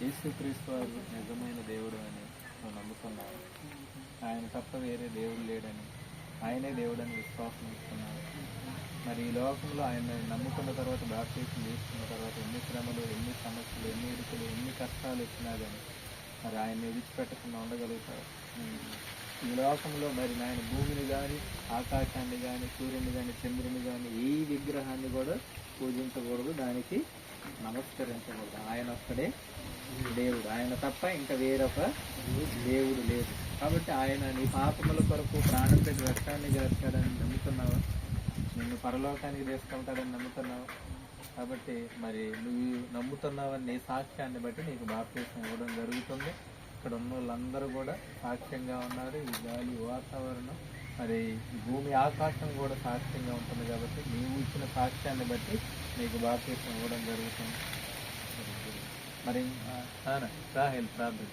యేసుక్రీస్తు వారు నిజమైన దేవుడు అని నువ్వు నమ్ముతున్నావు. ఆయన తప్ప వేరే దేవుడు లేడని, ఆయనే దేవుడని విశ్వాసం ఇస్తున్నావు. మరి ఈ లోకంలో ఆయన నమ్ముకున్న తర్వాత, బాప్తీసం తీసుకున్న తర్వాత ఎన్ని శ్రమలు, ఎన్ని సమస్యలు, ఎన్ని ఇరుకులు, ఎన్ని కష్టాలు వచ్చినా కానీ మరి ఆయన్ని విడిచిపెట్టకుండా ఉండగలుగుతారు. ఈ లోకంలో మరి నాయన భూమిని కానీ, ఆకాశాన్ని కానీ, సూర్యుని కానీ, చంద్రుని కానీ, ఏ విగ్రహాన్ని కూడా పూజించకూడదు, దానికి నమస్కరించకూడదు. ఆయన ఒక్కడే దేవుడు, ఆయన తప్ప ఇంకా వేరొక దేవుడు లేదు. కాబట్టి ఆయన నీ పాపముల కొరకు ప్రాణం పెట్టి రక్తాన్ని గార్చాడని నమ్ముతున్నావా? నిన్ను పరలోకానికి తీసుకెళ్తాడని నమ్ముతున్నావా? కాబట్టి మరి నువ్వు నమ్ముతున్నావని నీ సాక్ష్యాన్ని బట్టి నీకు బాప్తీసం ఇవ్వడం జరుగుతుంది. ఇక్కడ ఉన్న వాళ్ళందరూ కూడా సాక్ష్యంగా ఉన్నారు. ఈ గాలి, వాతావరణం, మరి ఈ భూమి, ఆకాశం కూడా సాక్ష్యంగా ఉంటుంది. కాబట్టి నీవు ఇచ్చిన సాక్ష్యాన్ని బట్టి నీకు బాప్తీసం ఇవ్వడం జరుగుతుంది. మరి రాహేల్ ప్రార్థన.